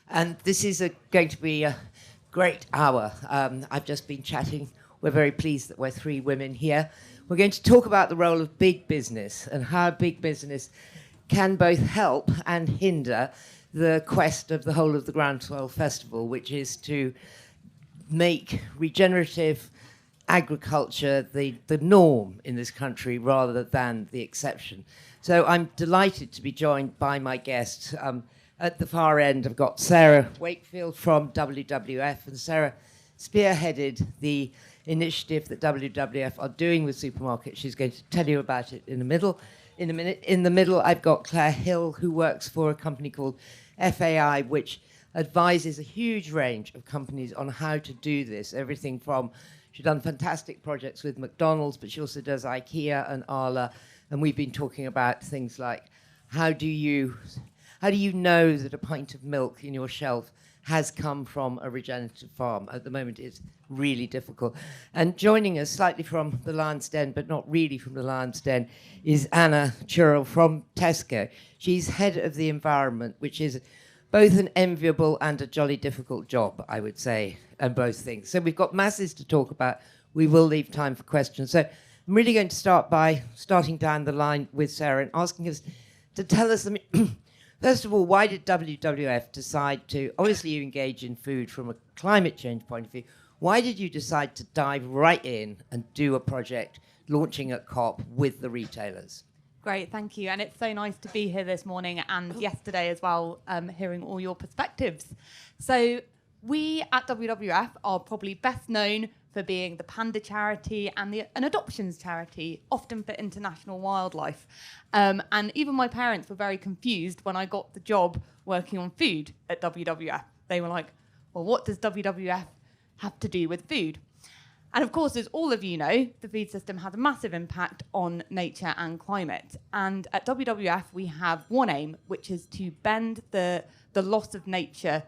And this is going to be a great hour. I've just been chatting. We're very pleased that we're three women here. We're going to talk about the role of big business and how big business can both help and hinder the quest of the whole of the Groundswell Festival, which is to make regenerative agriculture the norm in this country rather than the exception. So I'm delighted to be joined by my guests. At the far end, I've got Sarah Wakefield from WWF, and Sarah spearheaded the initiative that WWF are doing with supermarkets. She's going to tell you about it in a minute. In the middle, I've got Clare Hill, who works for a company called FAI, which advises a huge range of companies on how to do this. Everything from, she's done fantastic projects with McDonald's, but she also does IKEA and Arla. And we've been talking about things like, how do you know that a pint of milk in your shelf has come from a regenerative farm? At the moment, it's really difficult. And joining us slightly from the Lion's Den, but not really from the Lion's Den, is Anna Turrell from Tesco. She's head of the environment, which is both an enviable and a jolly difficult job, I would say, and both things. So we've got masses to talk about. We will leave time for questions. So I'm really going to start by starting down the line with Sarah and asking us to tell us, first of all, why did WWF decide to, obviously you engage in food from a climate change point of view, why did you decide to dive right in and do a project launching at COP with the retailers? Great, thank you. And it's so nice to be here this morning and yesterday as well, hearing all your perspectives. So we at WWF are probably best known for being the panda charity and an adoptions charity, often for international wildlife. And even my parents were very confused when I got the job working on food at WWF. They were like, well, what does WWF have to do with food? And of course, as all of you know, the food system has a massive impact on nature and climate. And at WWF, we have one aim, which is to bend the loss of nature.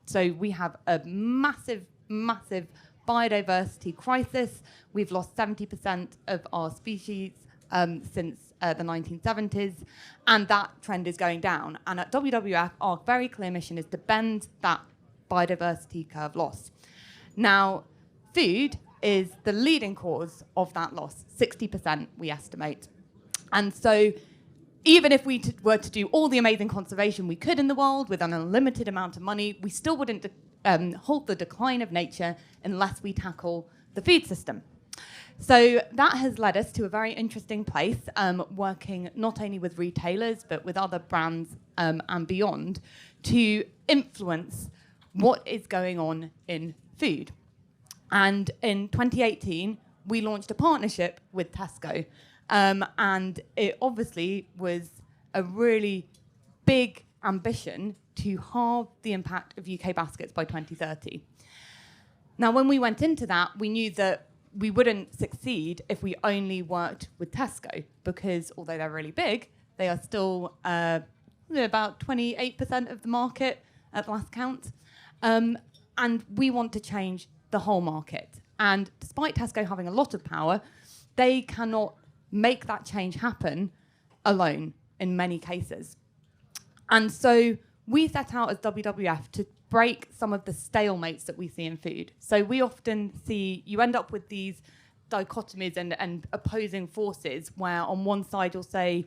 So we have a massive, massive biodiversity crisis. We've lost 70% of our species since the 1970s, and that trend is going down. And at WWF, our very clear mission is to bend that biodiversity curve loss. Now, food is the leading cause of that loss, 60% we estimate. And so even if we were to do all the amazing conservation we could in the world with an unlimited amount of money, we still wouldn't halt the decline of nature unless we tackle the food system. So that has led us to a very interesting place, working not only with retailers, but with other brands and beyond, to influence what is going on in food. And in 2018, we launched a partnership with Tesco. And it obviously was a really big ambition to halve the impact of UK baskets by 2030. Now, when we went into that, we knew that we wouldn't succeed if we only worked with Tesco, because although they're really big, they are still about 28% of the market at last count. And we want to change the whole market. And despite Tesco having a lot of power, they cannot make that change happen alone in many cases. And so we set out as WWF to break some of the stalemates that we see in food. So we often see, you end up with these dichotomies and opposing forces where on one side you'll say,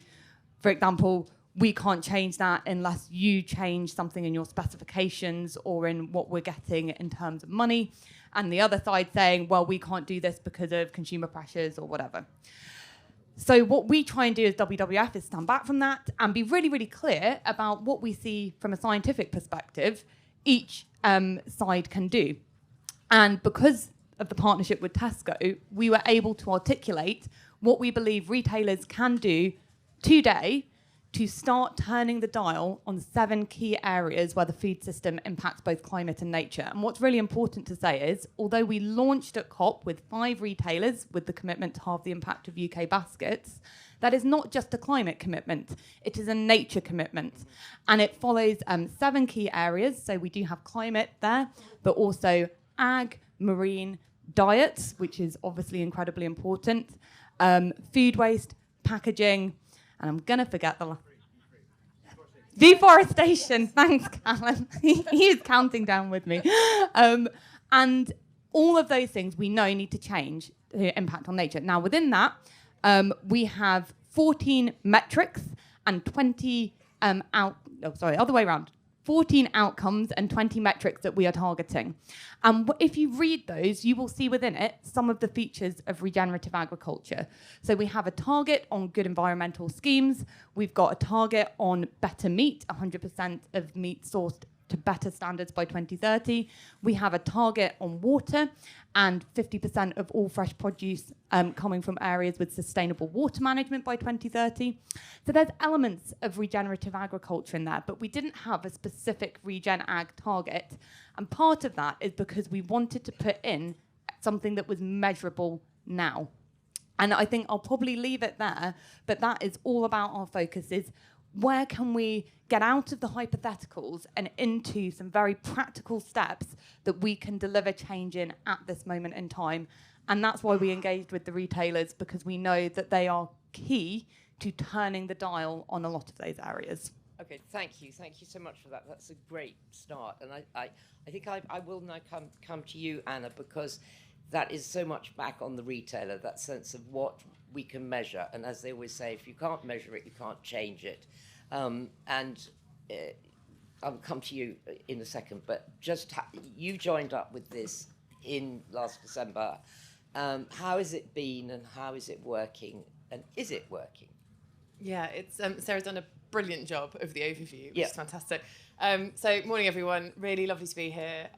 for example, we can't change that unless you change something in your specifications or in what we're getting in terms of money. And the other side saying, well, we can't do this because of consumer pressures or whatever. So what we try and do as WWF is stand back from that and be really, really clear about what we see from a scientific perspective each side can do. And because of the partnership with Tesco, we were able to articulate what we believe retailers can do today to start turning the dial on 7 key areas where the food system impacts both climate and nature. And what's really important to say is, although we launched at COP with 5 retailers with the commitment to halve the impact of UK baskets, that is not just a climate commitment, it is a nature commitment. And it follows 7 key areas. So we do have climate there, but also ag, marine, diet, which is obviously incredibly important, food waste, packaging, and I'm going to forget the last. Deforestation. Thanks, Callum. He is counting down with me. And all of those things we know need to change to impact on nature. Now, within that, we have 14 metrics and 14 outcomes and 20 metrics that we are targeting. And if you read those, you will see within it some of the features of regenerative agriculture. So we have a target on good environmental schemes. We've got a target on better meat, 100% of meat sourced to better standards by 2030. We have a target on water and 50% of all fresh produce coming from areas with sustainable water management by 2030. So there's elements of regenerative agriculture in there, but we didn't have a specific regen ag target. And part of that is because we wanted to put in something that was measurable now. And I think I'll probably leave it there, but that is all about our focus is where can we get out of the hypotheticals and into some very practical steps that we can deliver change in at this moment in time. And that's why we engaged with the retailers, because we know that they are key to turning the dial on a lot of those areas. Okay, thank you. Thank you so much for that. That's a great start. And I think I will now come to you, Anna, because that is so much back on the retailer, that sense of what we can measure. And as they always say, if you can't measure it, you can't change it. I'll come to you in a second, but just you joined up with this in last December. How has it been and how is it working? And is it working? Yeah, it's Sarah's done a brilliant job of the overview, which is fantastic. So morning, everyone. Really lovely to be here.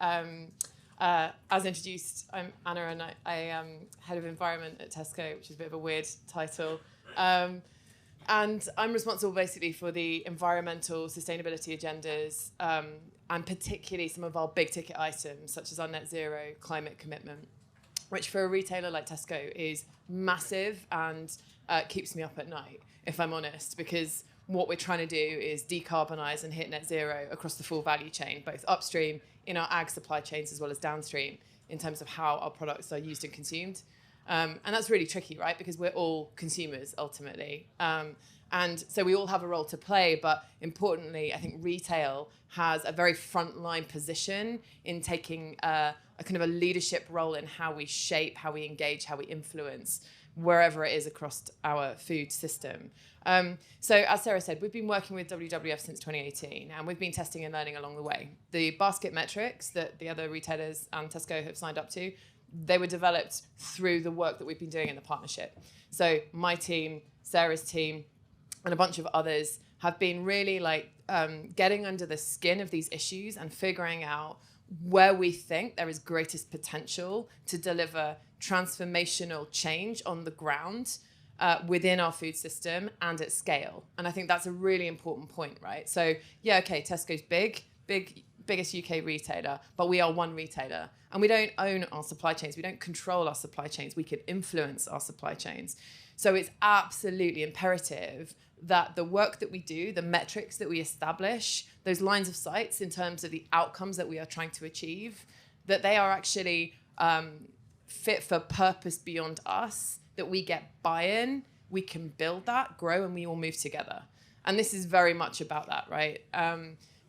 As introduced, I'm Anna and I am Head of Environment at Tesco, which is a bit of a weird title. And I'm responsible basically for the environmental sustainability agendas and particularly some of our big ticket items, such as our net zero climate commitment, which for a retailer like Tesco is massive and keeps me up at night, if I'm honest, because what we're trying to do is decarbonise and hit net zero across the full value chain, both upstream in our ag supply chains as well as downstream in terms of how our products are used and consumed. And that's really tricky, right? Because we're all consumers ultimately. And so we all have a role to play, but importantly, I think retail has a very frontline position in taking a kind of a leadership role in how we shape, how we engage, how we influence wherever it is across our food system. So as Sarah said, we've been working with WWF since 2018, and we've been testing and learning along the way. The basket metrics that the other retailers and Tesco have signed up to, they were developed through the work that we've been doing in the partnership. So my team, Sarah's team, and a bunch of others have been really getting under the skin of these issues and figuring out where we think there is greatest potential to deliver transformational change on the ground within our food system and at scale. And I think that's a really important point, right? So yeah, okay, Tesco's biggest UK retailer, but we are one retailer. And we don't own our supply chains. We don't control our supply chains. We can influence our supply chains. So it's absolutely imperative that the work that we do, the metrics that we establish, those lines of sights in terms of the outcomes that we are trying to achieve, that they are actually fit for purpose beyond us, that we get buy-in, we can build that, grow, and we all move together. And this is very much about that, right?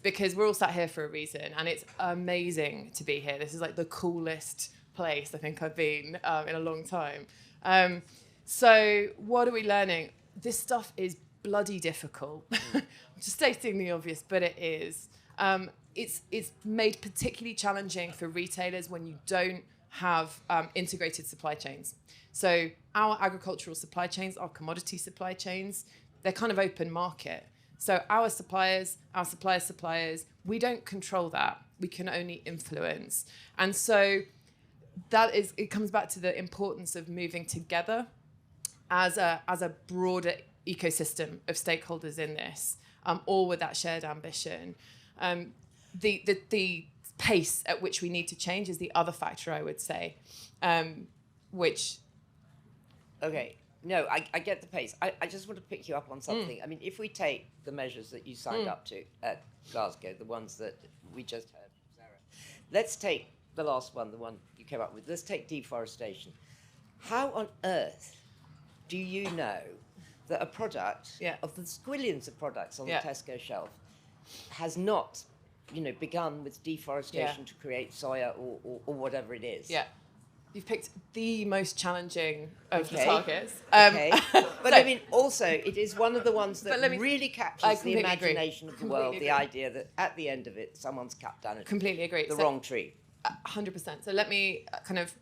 Because we're all sat here for a reason, and it's amazing to be here. This is like the coolest place I think I've been in a long time. So what are we learning? This stuff is bloody difficult. I'm just stating the obvious, but it is. It's made particularly challenging for retailers when you don't have integrated supply chains. So our agricultural supply chains, our commodity supply chains, they're kind of open market. So our suppliers, we don't control that. We can only influence. And so it comes back to the importance of moving together as a broader ecosystem of stakeholders in this, all with that shared ambition. The pace at which we need to change is the other factor, I would say, which... Okay. No, I get the pace. I just want to pick you up on something. I mean, if we take the measures that you signed up to at Glasgow, the ones that we just heard from Sarah, let's take the last one, the one you came up with. Let's take deforestation. How on earth do you know that a product of the squillions of products on the Tesco shelf has not, begun with deforestation to create soya or whatever it is. Yeah. You've picked the most challenging of the targets. Okay. But I mean, also, it is one of the ones that really captures the imagination of the world, the idea that at the end of it, someone's cut down the wrong tree. 100%. So let me kind of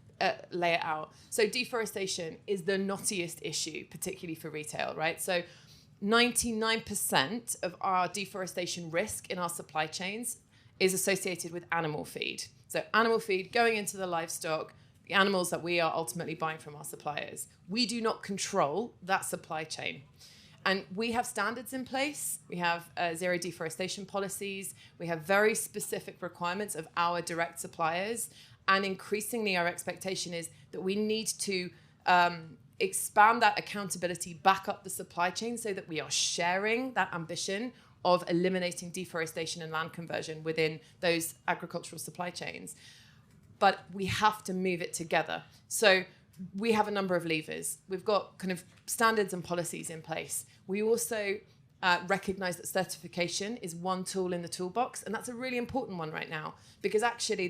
lay it out. So deforestation is the knottiest issue, particularly for retail, right? So 99% of our deforestation risk in our supply chains is associated with animal feed. So animal feed going into the livestock, the animals that we are ultimately buying from our suppliers. We do not control that supply chain. And we have standards in place. We have zero deforestation policies. We have very specific requirements of our direct suppliers. And increasingly, our expectation is that we need to expand that accountability back up the supply chain so that we are sharing that ambition of eliminating deforestation and land conversion within those agricultural supply chains. But we have to move it together. So we have a number of levers. We've got kind of standards and policies in place. We also recognize that certification is one tool in the toolbox, and that's a really important one right now because actually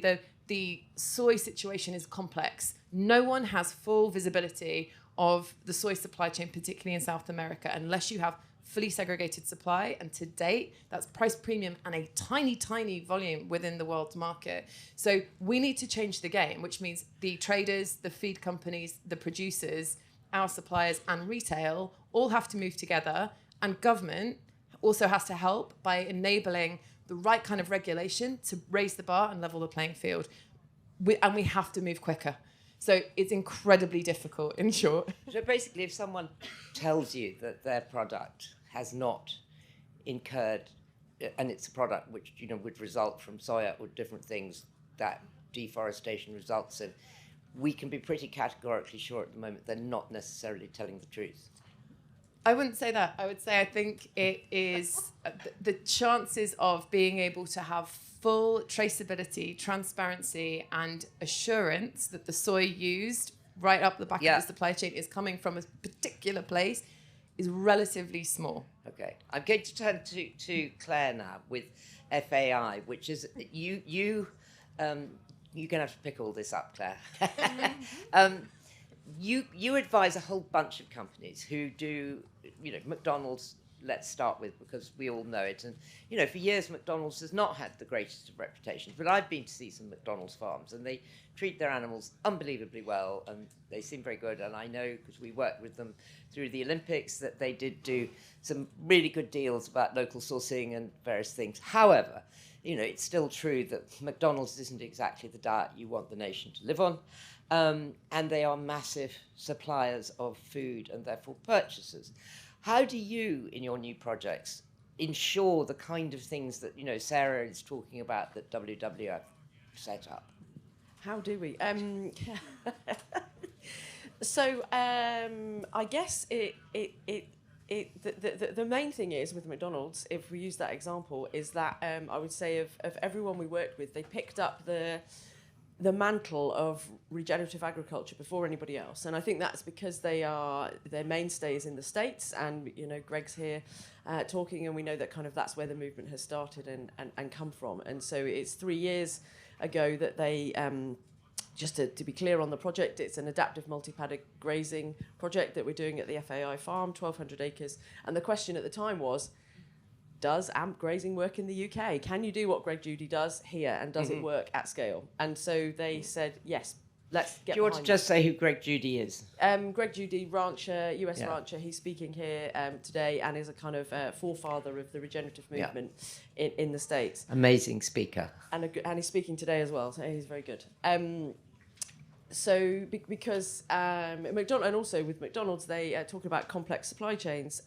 the soy situation is complex. No one has full visibility of the soy supply chain, particularly in South America, unless you have fully segregated supply, and to date, that's price premium and a tiny, tiny volume within the world's market. So we need to change the game, which means the traders, the feed companies, the producers, our suppliers, and retail all have to move together, and government also has to help by enabling the right kind of regulation to raise the bar and level the playing field. And we have to move quicker. So it's incredibly difficult, in short. So basically, if someone tells you that their product has not incurred, and it's a product which would result from soya or different things that deforestation results in, we can be pretty categorically sure at the moment they're not necessarily telling the truth. I wouldn't say that. I would say I think it is the chances of being able to have full traceability, transparency, and assurance that the soy used right up the back of the supply chain is coming from a particular place is relatively small. Okay. I'm going to turn to Clare now with FAI, which is you're going to have to pick all this up, Clare. You advise a whole bunch of companies who do, McDonald's, let's start with, because we all know it. And, for years, McDonald's has not had the greatest of reputations, but I've been to see some McDonald's farms, and they treat their animals unbelievably well, and they seem very good. And I know, because we worked with them through the Olympics, that they did do some really good deals about local sourcing and various things. However, it's still true that McDonald's isn't exactly the diet you want the nation to live on. And they are massive suppliers of food and therefore purchasers. How do you, in your new projects, ensure the kind of things that, Sarah is talking about that WWF set up? How do we? So I guess the main thing is with McDonald's, if we use that example, is that I would say of everyone we worked with, they picked up the mantle of regenerative agriculture before anybody else. And I think that's because their mainstays in the States, and Greg's here talking, and we know that kind of that's where the movement has started and come from. And so it's 3 years ago that they, just to be clear on the project, it's an adaptive multi-paddock grazing project that we're doing at the FAI farm, 1,200 acres. And the question at the time was, does AMP grazing work in the UK? Can you do what Greg Judy does here, and does it work at scale? And so they said, yes, let's get. Do you want to just say who Greg Judy is? Greg Judy, rancher, US rancher. He's speaking here today and is a kind of forefather of the regenerative movement in the States. Amazing speaker. And he's speaking today as well, so he's very good. Because McDonald's, and also with McDonald's, they talk about complex supply chains.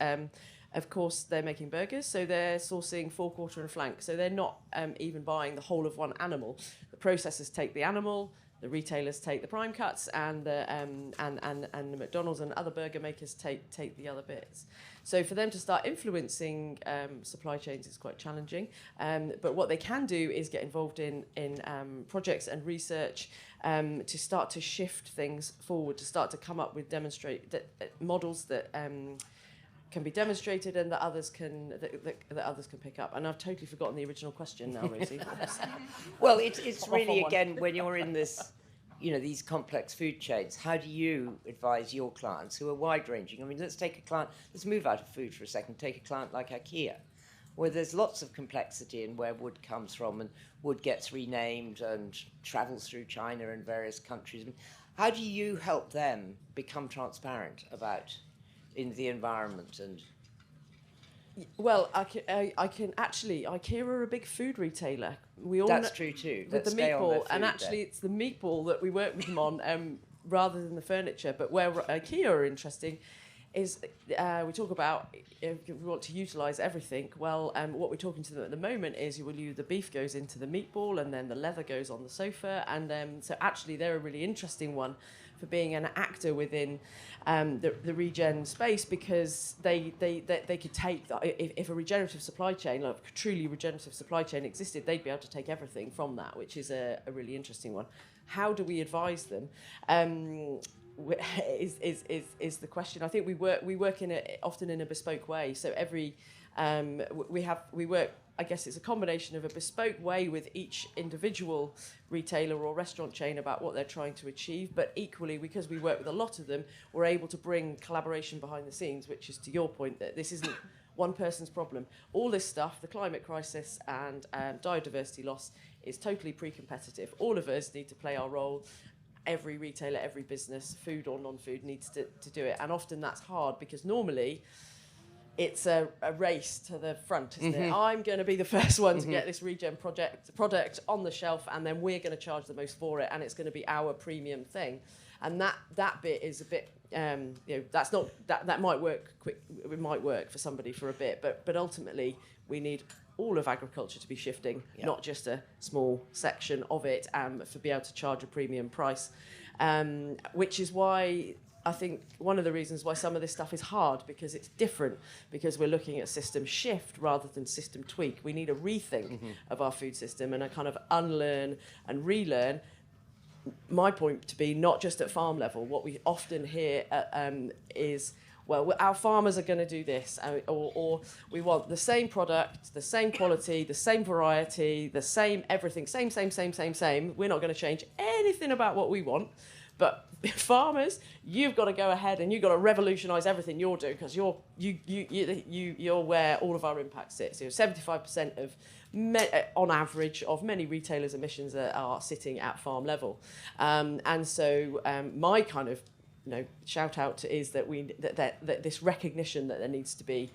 Of course, they're making burgers, so they're sourcing forequarter and flank. So they're not even buying the whole of one animal. The processors take the animal, the retailers take the prime cuts, and the McDonald's and other burger makers take the other bits. So for them to start influencing supply chains is quite challenging. But what they can do is get involved in projects and research to start to shift things forward, to start to come up with models that can be demonstrated and that others can that others can pick up. And I've totally forgotten the original question now, Rosie. Well, it's really, again, when you're in this, these complex food chains, how do you advise your clients who are wide-ranging? I mean, let's move out of food for a second, take a client like IKEA, where there's lots of complexity in where wood comes from, and wood gets renamed and travels through China and various countries. I mean, how do you help them become transparent about in the environment? And well, I can actually. IKEA are a big food retailer. We all that's true too. With the meatball, and actually, it's the meatball that we work with them on, rather than the furniture. But where IKEA are interesting is we talk about if we want to utilise everything. Well, what we're talking to them at the moment is the beef goes into the meatball, and then the leather goes on the sofa, and so actually they're a really interesting one for being an actor within the regen space, because they could take that. If a regenerative supply chain, like a truly regenerative supply chain existed, they'd be able to take everything from that, which is a really interesting one. How do we advise them? Is the question. I think we work often in a bespoke way. So every we work. I guess it's a combination of a bespoke way with each individual retailer or restaurant chain about what they're trying to achieve, but equally, because we work with a lot of them, we're able to bring collaboration behind the scenes, which is to your point that this isn't one person's problem. All this stuff, the climate crisis and biodiversity loss, is totally pre-competitive. All of us need to play our role. Every retailer, every business, food or non-food, needs to do it. And often that's hard because normally it's a race to the front, isn't it? I'm going to be the first one to get this regen product on the shelf, and then we're going to charge the most for it, and it's going to be our premium thing. And that bit is a bit, that's not that might work quick. It might work for somebody for a bit, but ultimately we need all of agriculture to be shifting, not just a small section of it, for be able to charge a premium price, which is why I think one of the reasons why some of this stuff is hard, because it's different, because we're looking at system shift rather than system tweak. We need a rethink of our food system and a kind of unlearn and relearn. My point to be not just at farm level. What we often hear is, well, our farmers are going to do this, or we want the same product, the same quality, the same variety, the same everything, same. We're not going to change anything about what we want. But farmers, you've got to go ahead and you've got to revolutionise everything you're doing, because you're where all of our impact sits. 75% of, on average, of many retailers' emissions are sitting at farm level, and so my kind of shout out is that that this recognition that there needs to be.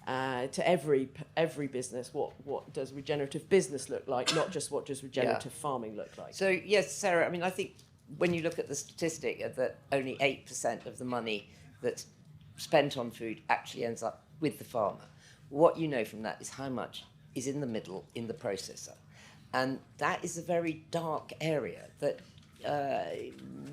To every business, what does regenerative business look like, not just what does regenerative farming look like. So yes, Sarah, I mean, I think when you look at the statistic that only 8% of the money that's spent on food actually ends up with the farmer, what you know from that is how much is in the middle, in the processor. And that is a very dark area that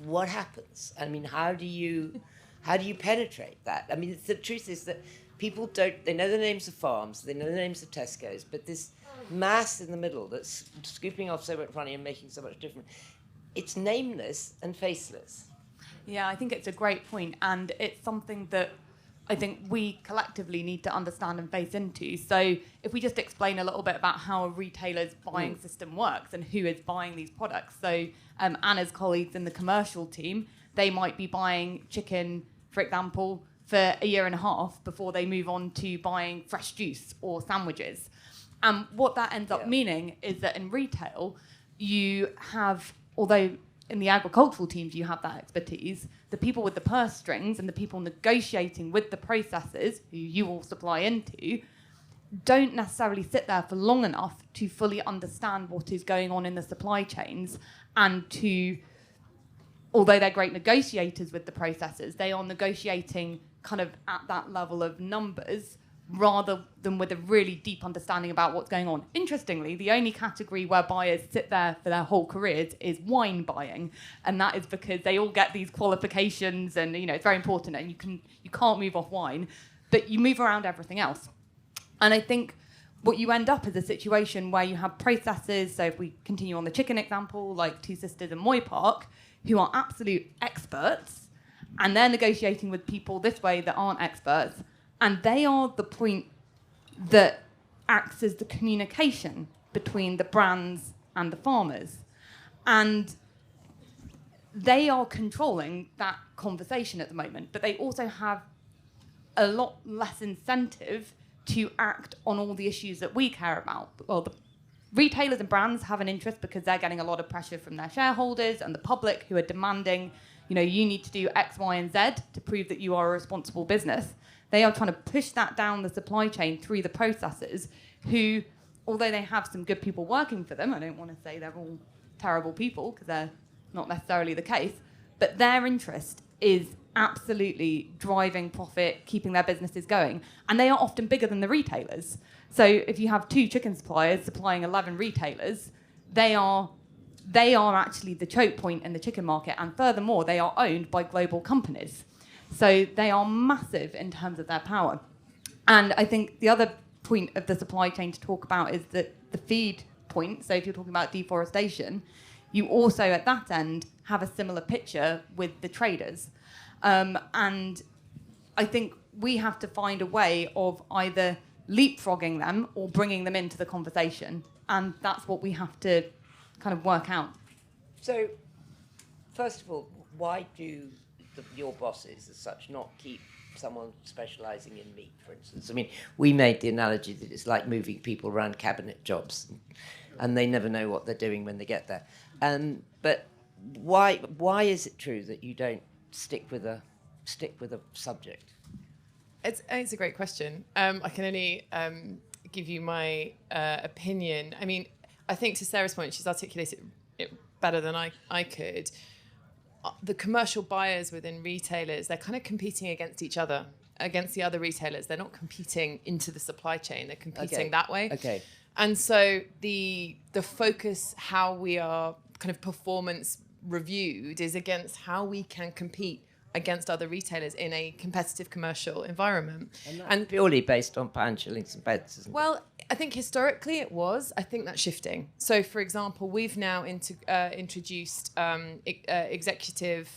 what happens? I mean, how do you penetrate that? I mean, the truth is that people they know the names of farms, they know the names of Tesco's, but this mass in the middle that's scooping off so much money and making so much difference, it's nameless and faceless. Yeah, I think it's a great point, and it's something that I think we collectively need to understand and face into. So if we just explain a little bit about how a retailer's buying system works and who is buying these products. So Anna's colleagues in the commercial team, they might be buying chicken, for example, for a year and a half before they move on to buying fresh juice or sandwiches. And what that ends up meaning is that in retail, you have, although in the agricultural teams you have that expertise, the people with the purse strings and the people negotiating with the processors, who you all supply into, don't necessarily sit there for long enough to fully understand what is going on in the supply chains, and to, although they're great negotiators with the processors, they are negotiating kind of at that level of numbers rather than with a really deep understanding about what's going on. Interestingly, the only category where buyers sit there for their whole careers is wine buying, and that is because they all get these qualifications, and it's very important, and you can't move off wine, but you move around everything else. And I think what you end up is a situation where you have processors, so if we continue on the chicken example, like Two Sisters and Moy Park, who are absolute experts, and they're negotiating with people this way that aren't experts, And they are the point that acts as the communication between the brands and the farmers. And they are controlling that conversation at the moment, but they also have a lot less incentive to act on all the issues that we care about. Well, the retailers and brands have an interest because they're getting a lot of pressure from their shareholders and the public who are demanding, you need to do X, Y, and Z to prove that you are a responsible business. They are trying to push that down the supply chain through the processors who, although they have some good people working for them, I don't want to say they're all terrible people because they're not necessarily the case, but their interest is absolutely driving profit, keeping their businesses going. And they are often bigger than the retailers. So if you have 2 chicken suppliers supplying 11 retailers, they are actually the choke point in the chicken market. And furthermore, they are owned by global companies. So they are massive in terms of their power. And I think the other point of the supply chain to talk about is that the feed point. So if you're talking about deforestation, you also at that end have a similar picture with the traders. And I think we have to find a way of either leapfrogging them or bringing them into the conversation. And that's what we have to kind of work out. So, first of all, why do your bosses as such not keep someone specialising in meat, for instance? I mean, we made the analogy that it's like moving people around cabinet jobs, and they never know what they're doing when they get there. But why is it true that you don't stick with a subject? It's a great question. I can only give you my opinion. I mean, I think to Sarah's point, she's articulated it better than I could. The commercial buyers within retailers, they're kind of competing against each other, against the other retailers. They're not competing into the supply chain. They're competing that way. Okay. And so the focus, how we are kind of performance reviewed, is against how we can compete against other retailers in a competitive commercial environment. And purely based on pound, shillings and pence, isn't it? Well, I think historically it was. I think that's shifting. So, for example, we've now introduced executive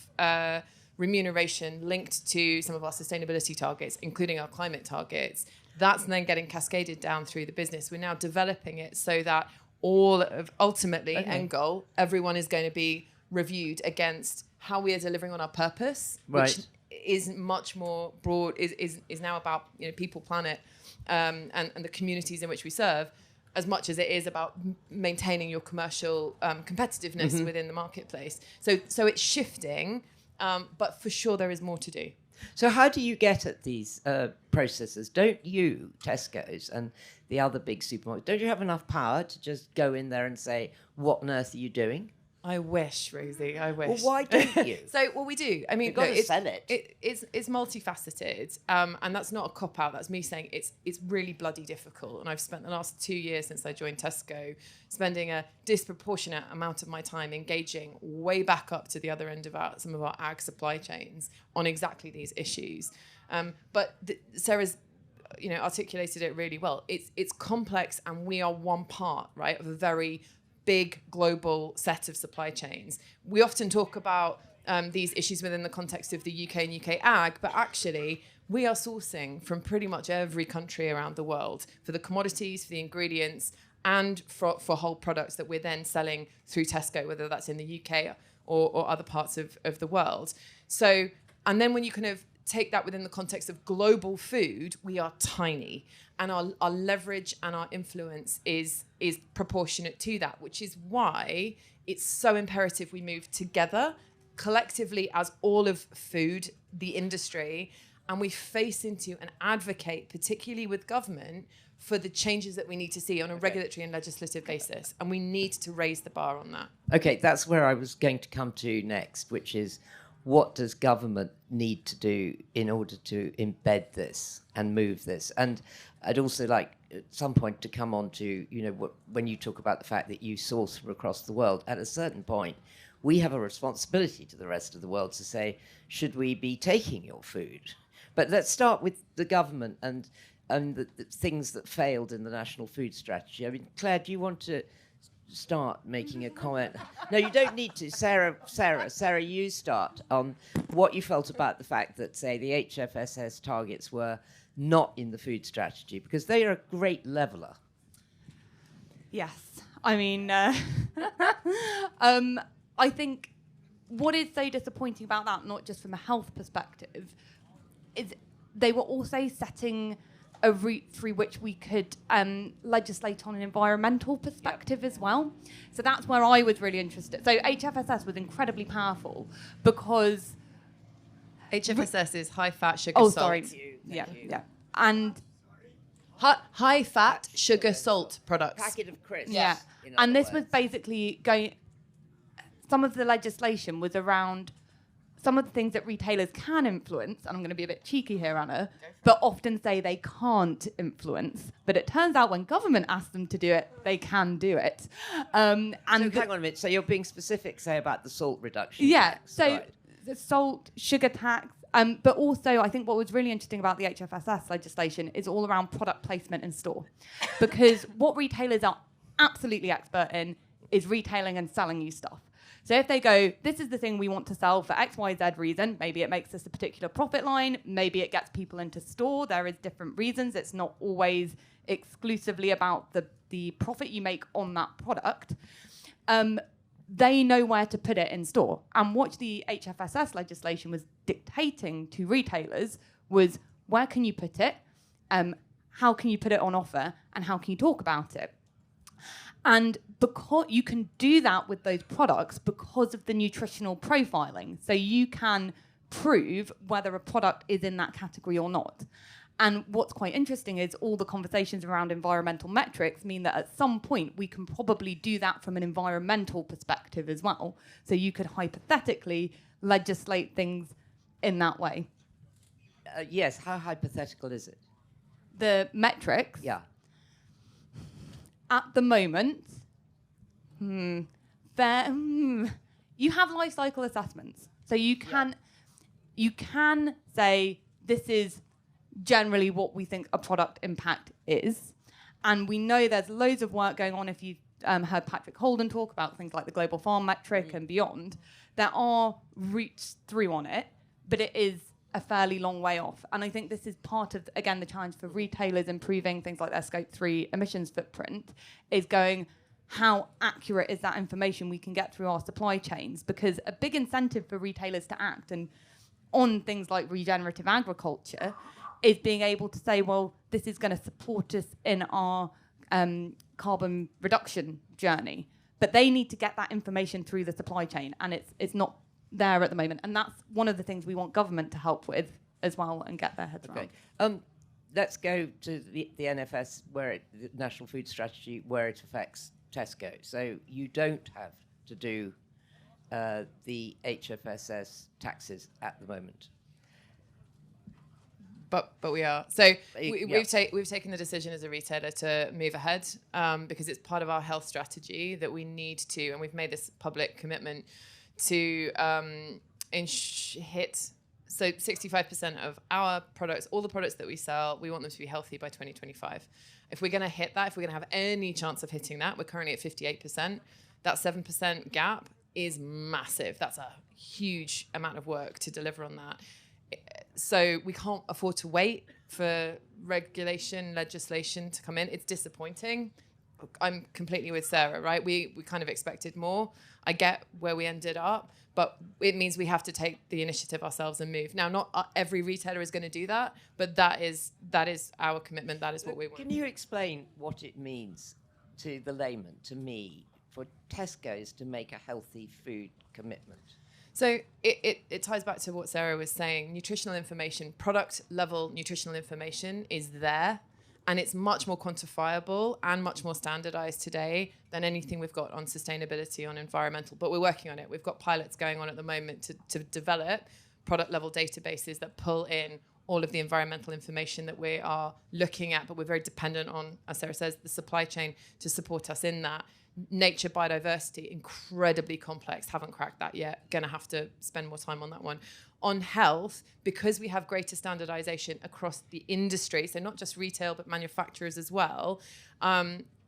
remuneration linked to some of our sustainability targets, including our climate targets. That's then getting cascaded down through the business. We're now developing it so that ultimately, end goal, everyone is going to be reviewed against how we are delivering on our purpose, which is much more broad, is now about people, planet, and the communities in which we serve, as much as it is about maintaining your commercial competitiveness within the marketplace. So it's shifting, but for sure there is more to do. So how do you get at these processors? Don't you, Tesco's and the other big supermarkets, don't you have enough power to just go in there and say, what on earth are you doing? I wish, Rosie, I wish. Well, why don't you? We do. I mean, You've got to sell it. It's multifaceted, and that's not a cop-out. That's me saying it's really bloody difficult. And I've spent the last 2 years since I joined Tesco spending a disproportionate amount of my time engaging way back up to the other end of some of our ag supply chains on exactly these issues. But Sarah's articulated it really well. It's complex, and we are one part, right, of a very big global set of supply chains. We often talk about these issues within the context of the UK and UK ag, but actually we are sourcing from pretty much every country around the world for the commodities, for the ingredients, and for whole products that we're then selling through Tesco, whether that's in the UK or other parts of the world. So, and then when you kind of take that within the context of global food, we are tiny. And our leverage and our influence is proportionate to that, which is why it's so imperative we move together collectively as all of food, the industry, and we face into and advocate, particularly with government, for the changes that we need to see on a regulatory and legislative basis. And we need to raise the bar on that. Okay, that's where I was going to come to next, which is what does government need to do in order to embed this and move this? And I'd also like at some point to come on to, when you talk about the fact that you source from across the world, at a certain point, we have a responsibility to the rest of the world to say, should we be taking your food? But let's start with the government and the things that failed in the National Food Strategy. I mean, Claire, do you want to start making a comment? No, you don't need to. Sarah, you start on what you felt about the fact that, say, the HFSS targets were not in the food strategy? Because they are a great leveller. Yes. I mean, I think what is so disappointing about that, not just from a health perspective, is they were also setting a route through which we could legislate on an environmental perspective as well. So that's where I was really interested. So HFSS was incredibly powerful because... HFSS is high-fat sugar Oh, salt. sorry. Thank you. Yeah. And... High-fat sugar salt products. Packet of crisps. Yeah. in And other this was words. basically going... Some of the legislation was around some of the things that retailers can influence, and I'm going to be a bit cheeky here, Anna, but often say they can't influence. But it turns out when government asks them to do it, they can do it. And So hang on a minute. So you're being specific, say, about the salt reduction yeah, tax, so right. the salt, sugar tax, but also I think what was really interesting about the HFSS legislation is all around product placement in store. Because what retailers are absolutely expert in is retailing and selling you stuff. So if they go, this is the thing we want to sell for X, Y, Z reason, maybe it makes us a particular profit line, maybe it gets people into store, there is different reasons. It's not always exclusively about the profit you make on that product. They know where to put it in store. And what the HFSS legislation was dictating to retailers was where can you put it, how can you put it on offer, and how can you talk about it. And because you can do that with those products because of the nutritional profiling. So you can prove whether a product is in that category or not. And what's quite interesting is all the conversations around environmental metrics mean that at some point we can probably do that from an environmental perspective as well. So you could hypothetically legislate things in that way. Yes, how hypothetical is it? The metrics, Yeah. at the moment, you have life cycle assessments. So you can say this is generally what we think a product impact is. And we know there's loads of work going on. If you've heard Patrick Holden talk about things like the Global Farm Metric and beyond, there are routes through on it, but it is a fairly long way off. And I think this is part of, again, the challenge for retailers improving things like their Scope 3 emissions footprint, is going, how accurate is that information we can get through our supply chains? Because a big incentive for retailers to act and on things like regenerative agriculture is being able to say, well, this is going to support us in our carbon reduction journey. But they need to get that information through the supply chain, and it's not there at the moment. And that's one of the things we want government to help with as well and get their heads around. Let's go to the NFS, the National Food Strategy, where it affects Tesco. So you don't have to do the HFSS taxes at the moment. But we are. So Yeah. we've taken the decision as a retailer to move ahead because it's part of our health strategy that we need to, and we've made this public commitment to hit. So 65% of our products, all the products that we sell, we want them to be healthy by 2025. If we're going to hit that, if we're going to have any chance of hitting that, we're currently at 58%. That 7% gap is massive. That's a huge amount of work to deliver on that. So we can't afford to wait for legislation to come in. It's disappointing. I'm completely with Sarah, right? We kind of expected more. I get where we ended up, but it means we have to take the initiative ourselves and move. Now, not every retailer is going to do that, but that is our commitment. That is what we want. Can you explain what it means to the layman, to me, for Tesco's to make a healthy food commitment? So it ties back to what Sarah was saying. Nutritional information, product level nutritional information is there, and it's much more quantifiable and much more standardized today than anything we've got on sustainability, on environmental. But we're working on it. We've got pilots going on at the moment to develop product level databases that pull in all of the environmental information that we are looking at, but we're very dependent on, as Sarah says, the supply chain to support us in that. Nature, biodiversity, incredibly complex, haven't cracked that yet, gonna have to spend more time on that one. On health, because we have greater standardization across the industry, so not just retail but manufacturers as well,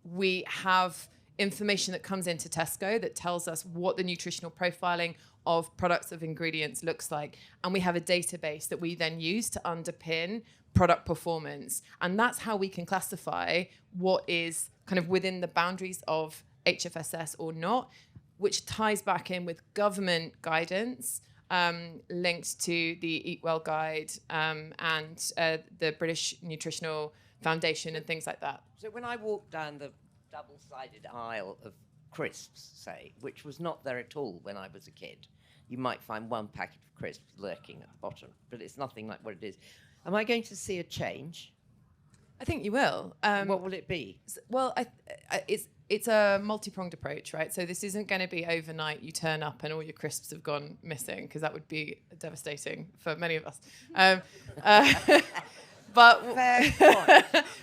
we have information that comes into Tesco that tells us what the nutritional profiling of products, of ingredients looks like. And we have a database that we then use to underpin product performance. And that's how we can classify what is kind of within the boundaries of HFSS or not, which ties back in with government guidance linked to the Eat Well Guide and the British Nutritional Foundation and things like that. So when I walk down the double-sided aisle of crisps, say, which was not there at all when I was a kid, you might find one packet of crisps lurking at the bottom, but it's nothing like what it is. Am I going to see a change? I think you will. What will it be? Well, it's a multi-pronged approach, right? So this isn't going to be overnight. You turn up and all your crisps have gone missing, because that would be devastating for many of us. But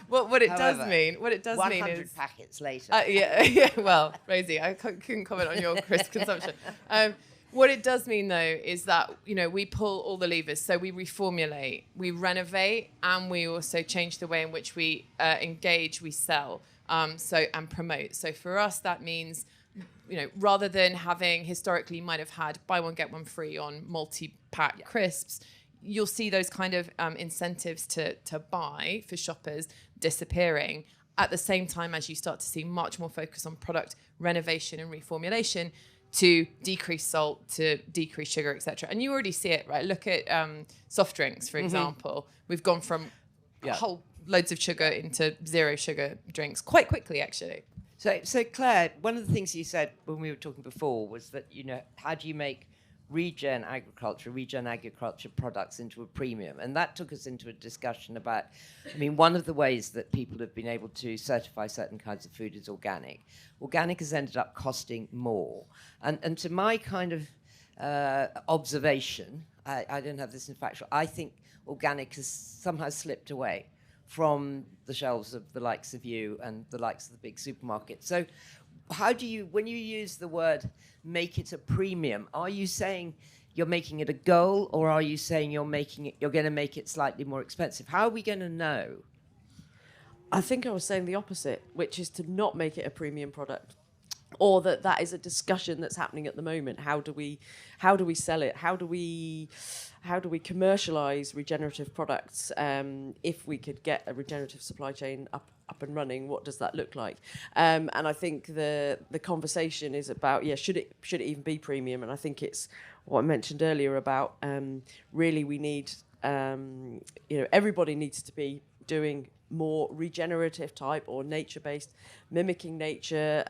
what it does mean 100 packets later. Yeah. Well, Rosie, I couldn't comment on your crisp consumption. What it does mean, though, is that, we pull all the levers. So we reformulate, we renovate, and we also change the way in which we engage, we sell, and promote. So for us, that means, rather than having historically, you might have had buy one, get one free on multi-pack crisps, you'll see those kind of incentives to buy for shoppers disappearing at the same time as you start to see much more focus on product renovation and reformulation to decrease salt, to decrease sugar, etc. And you already see it, right? Look at soft drinks, for example. We've gone from whole loads of sugar into zero sugar drinks quite quickly, actually. So Claire, one of the things you said when we were talking before was that, how do you make regen agriculture products into a premium? And that took us into a discussion about, one of the ways that people have been able to certify certain kinds of food is organic. Organic has ended up costing more. And to my kind of observation, I don't have this in factual, I think organic has somehow slipped away from the shelves of the likes of you and the likes of the big supermarkets. So how do you, when you use the word make it a premium, are you saying you're making it a goal, or are you saying you're going to make it slightly more expensive? How are we going to know? I think I was saying the opposite, which is to not make it a premium product, or that is a discussion that's happening at the moment. How do we sell it? How do we commercialize regenerative products? If we could get a regenerative supply chain up and running, what does that look like? And I think the conversation is about, should it even be premium? And I think it's what I mentioned earlier about really we need everybody needs to be doing more regenerative type or nature-based, mimicking nature,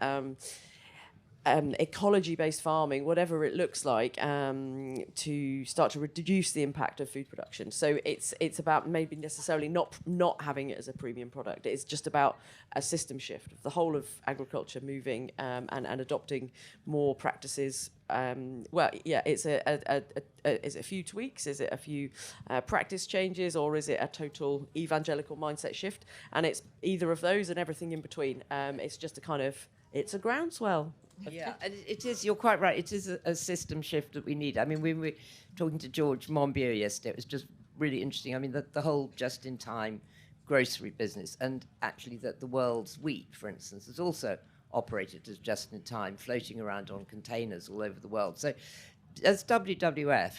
ecology-based farming, whatever it looks like, to start to reduce the impact of food production. So it's about maybe necessarily not having it as a premium product. It's just about a system shift of the whole of agriculture moving and adopting more practices. It's is it a few tweaks? Is it a few practice changes, or is it a total evangelical mindset shift? And it's either of those and everything in between. It's just it's a groundswell. Yeah, and it is, you're quite right, it is a system shift that we need. We were talking to George Monbiot yesterday, it was just really interesting. The whole just-in-time grocery business, and actually that the world's wheat, for instance, is also operated as just-in-time, floating around on containers all over the world. So as WWF,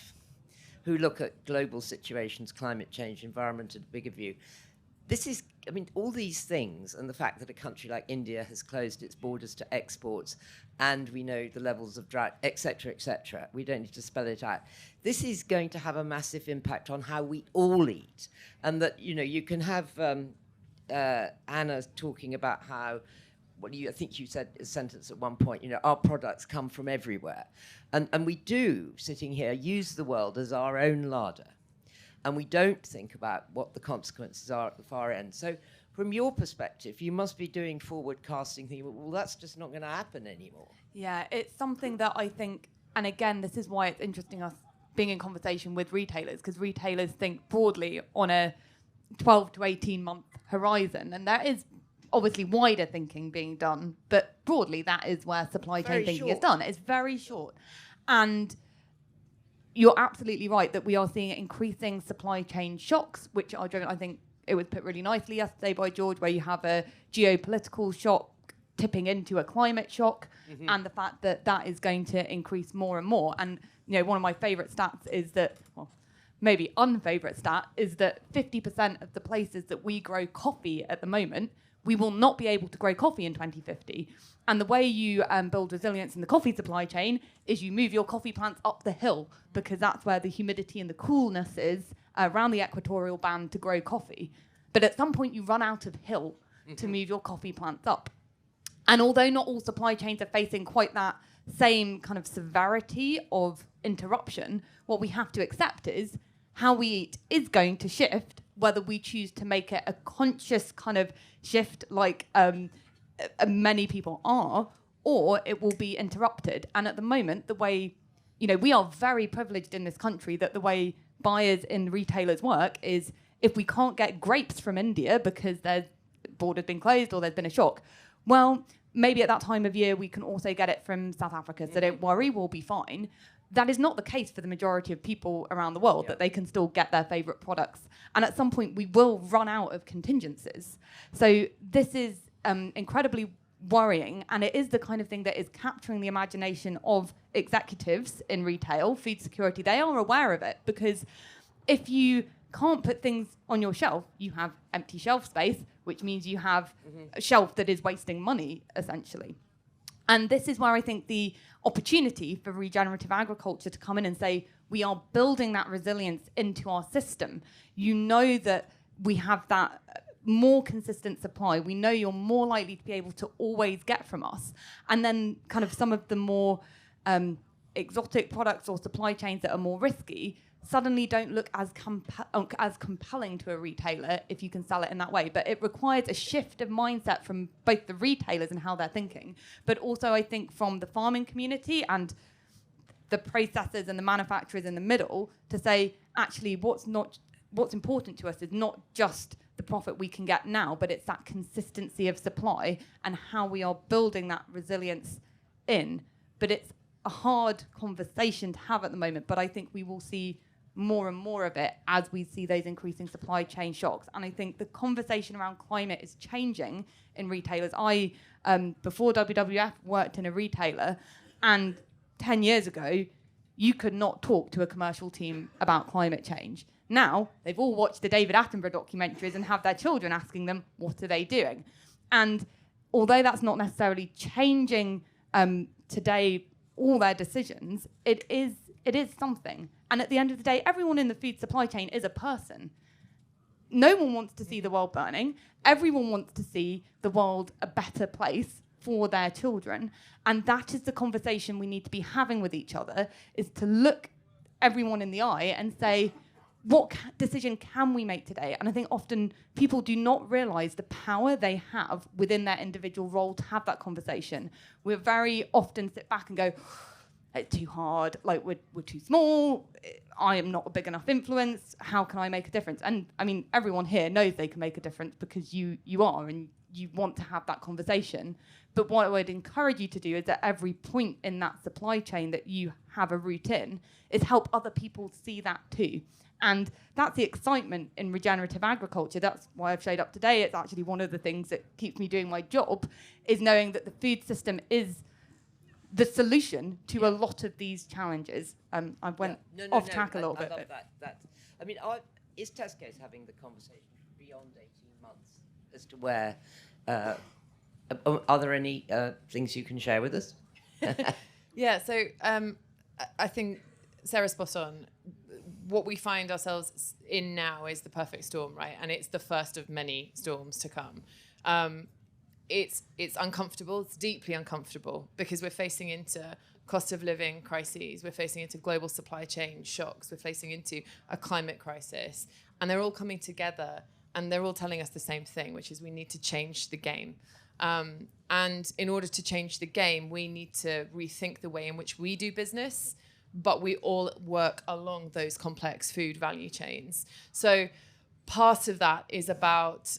who look at global situations, climate change, environment, and a bigger view, this is, all these things, and the fact that a country like India has closed its borders to exports, and we know the levels of drought, et cetera, we don't need to spell it out. This is going to have a massive impact on how we all eat. And that, you can have Anna talking about how, I think you said a sentence at one point, our products come from everywhere. And we do, sitting here, use the world as our own larder. And we don't think about what the consequences are at the far end. So from your perspective, you must be doing forward casting, thinking, well, that's just not going to happen anymore. Yeah, it's something that I think, and again, this is why it's interesting us being in conversation with retailers, because retailers think broadly on a 12 to 18 month horizon. And there is obviously wider thinking being done, but broadly that is where supply chain thinking is done. It's very short. And you're absolutely right that we are seeing increasing supply chain shocks, which are driven, I think it was put really nicely yesterday by George, where you have a geopolitical shock tipping into a climate shock, and the fact that that is going to increase more and more. And one of my favourite stats is that, well, maybe unfavourite stat is that 50% of the places that we grow coffee at the moment, we will not be able to grow coffee in 2050. And the way you build resilience in the coffee supply chain is you move your coffee plants up the hill, because that's where the humidity and the coolness is around the equatorial band to grow coffee. But at some point you run out of hill to move your coffee plants up. And although not all supply chains are facing quite that same kind of severity of interruption, what we have to accept is how we eat is going to shift, whether we choose to make it a conscious kind of shift like many people are, or it will be interrupted. And at the moment, the way, we are very privileged in this country that the way buyers and retailers work is if we can't get grapes from India because their border's been closed or there's been a shock, well, maybe at that time of year we can also get it from South Africa, so don't worry, we'll be fine. That is not the case for the majority of people around the world, that they can still get their favourite products. And at some point we will run out of contingencies. So this is incredibly worrying, and it is the kind of thing that is capturing the imagination of executives in retail, food security. They are aware of it, because if you can't put things on your shelf, you have empty shelf space, which means you have a shelf that is wasting money, essentially. And this is where I think the opportunity for regenerative agriculture to come in and say, we are building that resilience into our system. You know that we have that more consistent supply. We know you're more likely to be able to always get from us. And then kind of some of the more exotic products or supply chains that are more risky suddenly don't look as compelling to a retailer if you can sell it in that way. But it requires a shift of mindset from both the retailers and how they're thinking, but also I think from the farming community and the processors and the manufacturers in the middle to say, actually, what's important to us is not just the profit we can get now, but it's that consistency of supply and how we are building that resilience in. But it's a hard conversation to have at the moment, but I think we will see more and more of it as we see those increasing supply chain shocks. And I think the conversation around climate is changing in retailers. I, before WWF, worked in a retailer, and 10 years ago, you could not talk to a commercial team about climate change. Now, they've all watched the David Attenborough documentaries and have their children asking them, what are they doing? And although that's not necessarily changing today all their decisions, it is something. And at the end of the day, everyone in the food supply chain is a person. No one wants to see the world burning. Everyone wants to see the world a better place for their children. And that is the conversation we need to be having with each other, is to look everyone in the eye and say, what decision can we make today? And I think often people do not realise the power they have within their individual role to have that conversation. We very often sit back and go, it's too hard, like we're too small, I am not a big enough influence, how can I make a difference? And I mean, everyone here knows they can make a difference because you are, and you want to have that conversation. But what I would encourage you to do is at every point in that supply chain that you have a route in, is help other people see that too. And that's the excitement in regenerative agriculture. That's why I've showed up today. It's actually one of the things that keeps me doing my job, is knowing that the food system is the solution to a lot of these challenges. I went off track a little bit. I love that. I mean, is Tesco's having the conversation beyond 18 months as to where... are there any things you can share with us? Yeah, so I think Sarah's spot on. What we find ourselves in now is the perfect storm, right? And it's the first of many storms to come. It's uncomfortable. It's deeply uncomfortable, because we're facing into cost of living crises. We're facing into global supply chain shocks. We're facing into a climate crisis. And they're all coming together, and they're all telling us the same thing, which is we need to change the game. And in order to change the game, we need to rethink the way in which we do business, but we all work along those complex food value chains. So part of that is about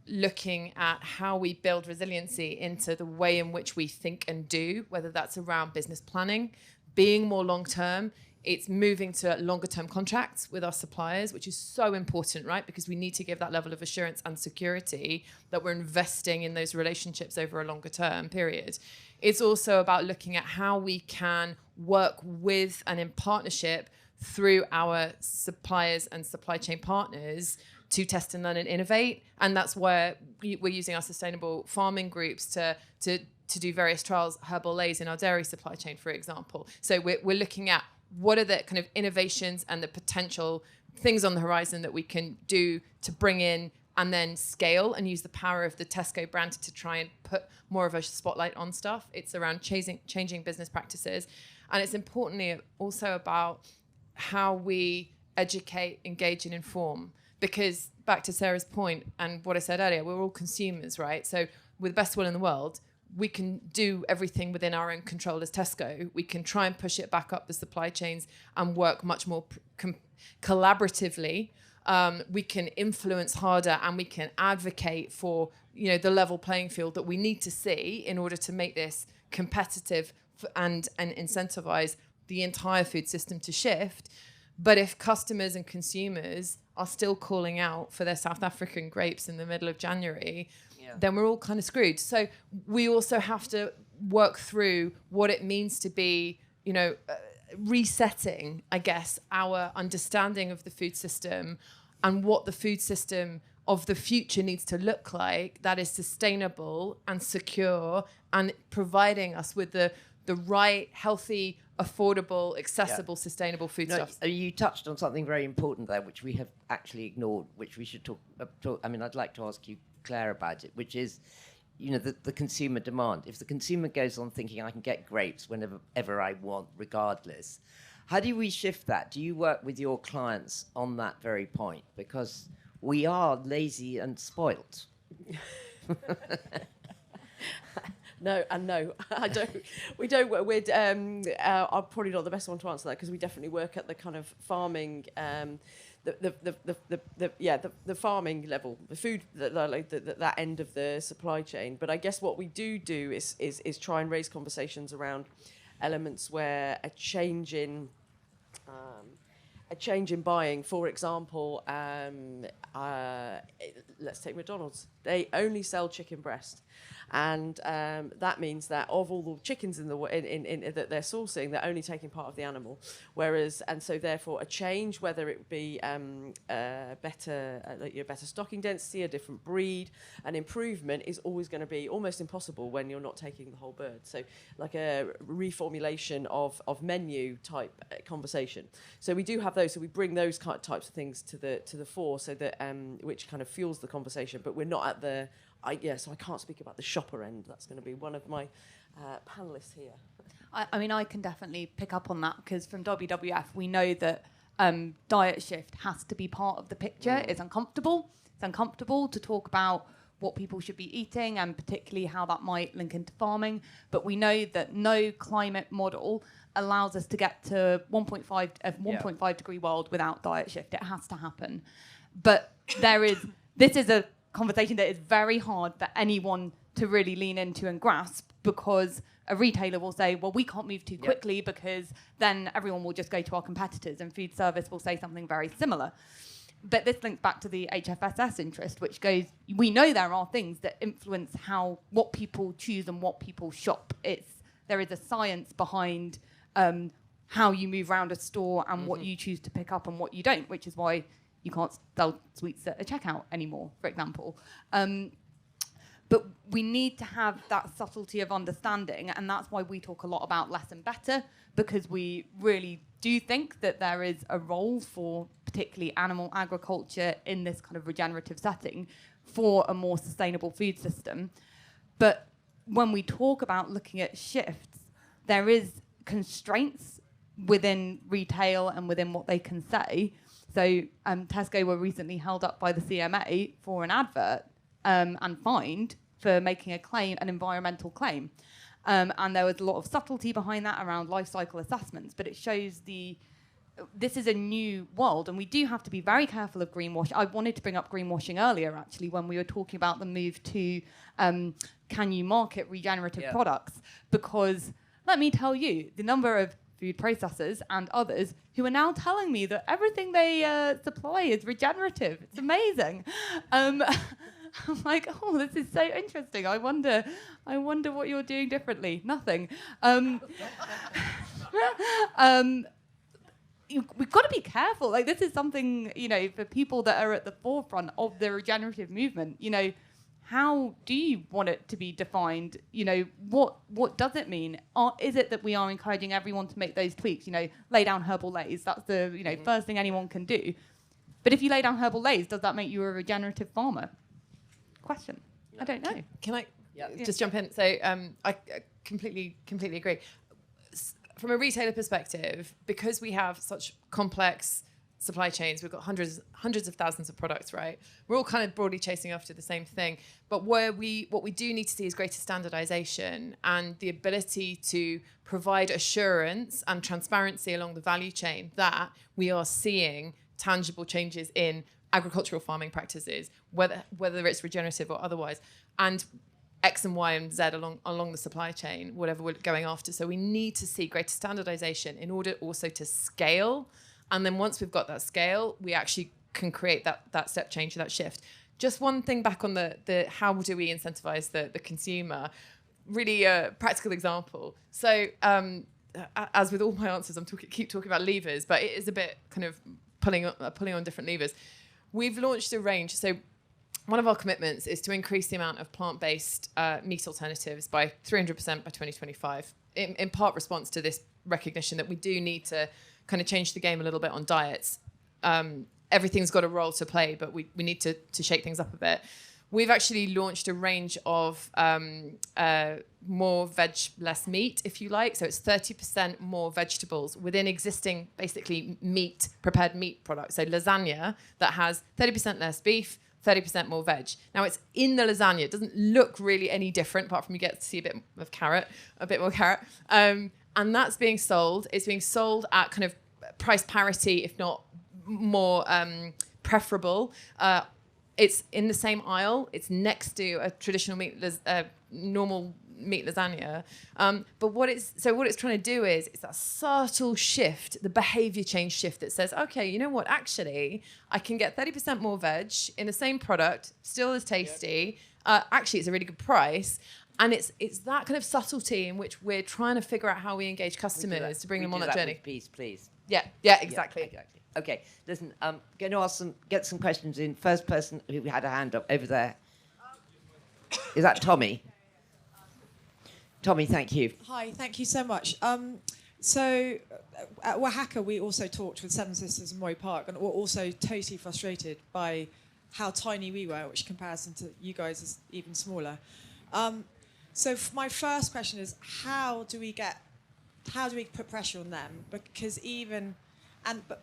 looking at how we build resiliency into the way in which we think and do, whether that's around business planning, being more long-term, It's moving to longer term contracts with our suppliers, which is so important, right? Because we need to give that level of assurance and security that we're investing in those relationships over a longer term period. It's also about looking at how we can work with and in partnership through our suppliers and supply chain partners to test and learn and innovate. And that's where we're using our sustainable farming groups to do various trials, herbal lays in our dairy supply chain, for example. So we're looking at what are the kind of innovations and the potential things on the horizon that we can do to bring in and then scale and use the power of the Tesco brand to try and put more of a spotlight on stuff. It's around changing business practices. And it's importantly also about how we educate, engage, and inform. Because back to Sarah's point and what I said earlier, we're all consumers, right? So with the best will in the world, we can do everything within our own control as Tesco. We can try and push it back up the supply chains and work much more collaboratively. We can influence harder and we can advocate for, the level playing field that we need to see in order to make this competitive and incentivize the entire food system to shift. But if customers and consumers are still calling out for their South African grapes in the middle of January, then we're all kind of screwed. So we also have to work through what it means to be, resetting, I guess, our understanding of the food system and what the food system of the future needs to look like that is sustainable and secure and providing us with the right, healthy, affordable, accessible, sustainable foodstuffs. You touched on something very important there, which we have actually ignored, which we should talk. I'd like to ask you, Clare, about it, which is, the consumer demand. If the consumer goes on thinking I can get grapes whenever I want, regardless, how do we shift that? Do you work with your clients on that very point? Because we are lazy and spoilt. No, I don't. We don't work with. I'm probably not the best one to answer that because we definitely work at the kind of farming, the farming level, the food, that end of the supply chain. But I guess what we do is try and raise conversations around elements where a change in buying, for example, let's take McDonald's. They only sell chicken breast. And that means that of all the chickens in that they're sourcing, they're only taking part of the animal. So therefore, a change, whether it be better stocking density, a different breed, an improvement, is always going to be almost impossible when you're not taking the whole bird. So, like a reformulation of menu type conversation. So we do have those. So we bring those types of things to the fore, so that which kind of fuels the conversation. But we're not at the so I can't speak about the shopper end. That's going to be one of my panellists here. I can definitely pick up on that because from WWF we know that diet shift has to be part of the picture. It's uncomfortable. It's uncomfortable to talk about what people should be eating and particularly how that might link into farming. But we know that no climate model allows us to get to 1.5 degree world without diet shift. It has to happen. But this is a conversation that is very hard for anyone to really lean into and grasp because a retailer will say, well, we can't move too quickly because then everyone will just go to our competitors and food service will say something very similar. But this links back to the HFSS interest, which goes, we know there are things that influence what people choose and what people shop. There is a science behind how you move around a store and what you choose to pick up and what you don't, which is why you can't sell sweets at a checkout anymore, for example. But we need to have that subtlety of understanding, and that's why we talk a lot about less and better, because we really do think that there is a role for particularly animal agriculture in this kind of regenerative setting for a more sustainable food system. But when we talk about looking at shifts, there is constraints within retail and within what they can say. So Tesco were recently held up by the CMA for an advert and fined for making an environmental claim. And there was a lot of subtlety behind that around life cycle assessments, but it shows this is a new world, and we do have to be very careful of greenwashing. I wanted to bring up greenwashing earlier, actually, when we were talking about the move to can you market regenerative products? Because let me tell you, the number of food processors and others who are now telling me that everything they supply is regenerative. It's amazing. I'm like, oh, this is so interesting. I wonder what you're doing differently. Nothing. We've got to be careful. Like, this is something, for people that are at the forefront of the regenerative movement, how do you want it to be defined? What does it mean? Is it that we are encouraging everyone to make those tweaks? Lay down herbal lays. That's the first thing anyone can do. But if you lay down herbal lays, does that make you a regenerative farmer? Question. I don't know. Can I just jump in? So I completely agree. From a retailer perspective, because we have such complex supply chains, we've got hundreds of thousands of products, right? We're all kind of broadly chasing after the same thing. But what we do need to see is greater standardization and the ability to provide assurance and transparency along the value chain that we are seeing tangible changes in agricultural farming practices, whether it's regenerative or otherwise, and X and Y and Z along the supply chain, whatever we're going after. So we need to see greater standardization in order also to scale. And then once we've got that scale, we actually can create that step change, that shift. Just one thing back on the how do we incentivize the consumer? Really a practical example. So as with all my answers, keep talking about levers, but it is a bit kind of pulling on different levers. We've launched a range. So one of our commitments is to increase the amount of plant-based meat alternatives by 300% by 2025, in part response to this recognition that we do need to kind of change the game a little bit on diets. Everything's got a role to play, but we need to shake things up a bit. We've actually launched a range of more veg, less meat, if you like. So it's 30% more vegetables within existing, basically, prepared meat products. So lasagna that has 30% less beef, 30% more veg. Now it's in the lasagna. It doesn't look really any different, apart from you get to see a bit more carrot. And that's being sold. It's being sold at kind of price parity, if not more preferable. It's in the same aisle. It's next to a traditional normal meat lasagna. But what it's trying to do is it's that subtle shift, the behavior change shift that says, okay, you know what? Actually, I can get 30% more veg in the same product, still as tasty. Actually, it's a really good price. And it's that kind of subtlety in which we're trying to figure out how we engage customers to bring them on that journey. Peace, please. Yeah, exactly. Yeah, exactly. Okay, listen, I'm going to get some questions in. First person who had a hand up over there. Is that Tommy? Tommy, thank you. Hi, thank you so much. So at Oaxaca, we also talked with Seven Sisters in Moy Park, and were also totally frustrated by how tiny we were, which in comparison to you guys is even smaller. So my first question is, how do we put pressure on them? Because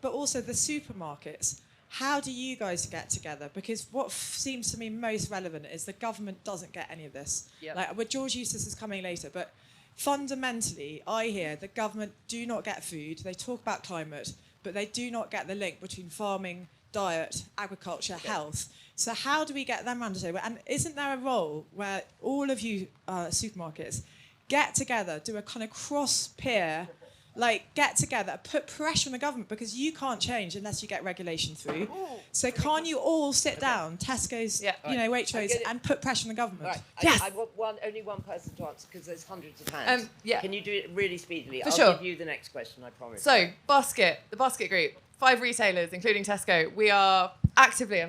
but also the supermarkets, how do you guys get together? Because what seems to me most relevant is the government doesn't get any of this. Yep. Like, George Eustace is coming later, but fundamentally, I hear the government do not get food. They talk about climate, but they do not get the link between farming, diet, agriculture, health. So how do we get them around the table? And isn't there a role where all of you supermarkets get together, do a kind of cross-peer, get together, put pressure on the government, because you can't change unless you get regulation through. So can't you all sit down, Tesco's, Waitrose, and put pressure on the government? Right. Yes. I want only one person to answer because there's hundreds of hands. Yeah. Can you do it really speedily? For I'll sure. give you the next question, I promise. So, the Basket Group, 5 retailers, including Tesco. We are actively,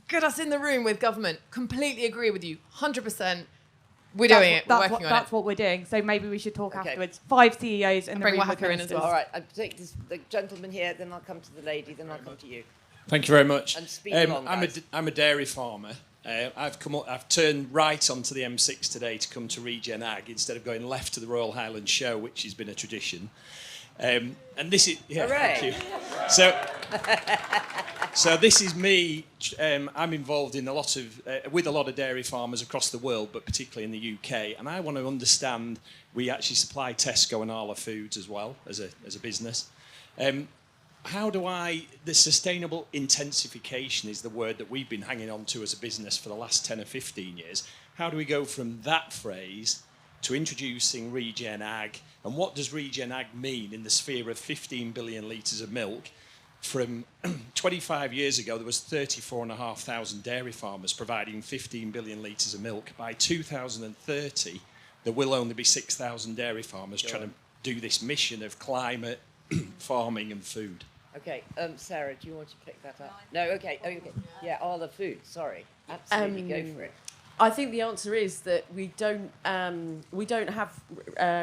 get us in the room with government. Completely agree with you, 100%. We're doing it. We're working on it. That's what we're doing. So maybe we should talk Okay. afterwards. 5 CEOs in the bring room Oaxaca with in as ministers. well. All right, I'll take the gentleman here, then I'll come to the lady, then I'll come to you. Thank you very much. And speed along, I'm guys. a dairy farmer. I've turned right onto the M6 today to come to Regen Ag instead of going left to the Royal Highland Show, which has been a tradition. And this is Hooray. Thank you. So this is me. I'm involved in with a lot of dairy farmers across the world, but particularly in the UK. And I want to understand. We actually supply Tesco and Arla Foods as well as a business. The sustainable intensification is the word that we've been hanging on to as a business for the last 10 or 15 years. How do we go from that phrase to introducing Regen Ag. And what does Regen Ag mean in the sphere of 15 billion litres of milk? From 25 years ago, there was 34,500 dairy farmers providing 15 billion litres of milk. By 2030, there will only be 6,000 dairy farmers trying to do this mission of climate, farming and food. Okay, Sarah, do you want to pick that up? No, okay. Yeah, all the food, sorry. Absolutely, go for it. I think the answer is that we don't have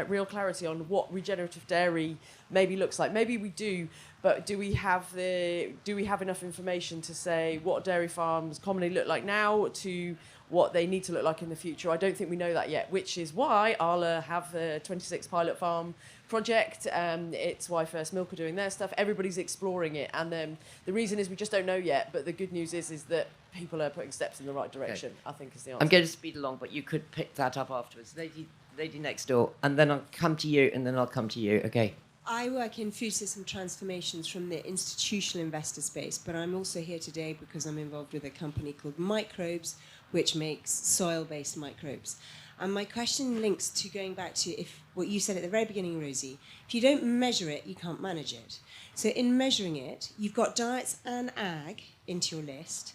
real clarity on what regenerative dairy maybe looks like. Maybe we do, but do we have enough information to say what dairy farms commonly look like now to what they need to look like in the future? I don't think we know that yet, which is why Arla have the 26 pilot farm project. It's why First Milk are doing their stuff. Everybody's exploring it, and the reason is we just don't know yet. But the good news is that people are putting steps in the right direction. Okay. I think is the answer. I'm going to speed along, but you could pick that up afterwards, lady next door, and then I'll come to you, and then I'll come to you. Okay. I work in food system transformations from the institutional investor space, but I'm also here today because I'm involved with a company called Microbes, which makes soil-based microbes. And my question links to going back to what you said at the very beginning, Rosie. If you don't measure it, you can't manage it. So in measuring it, you've got diets and ag into your list,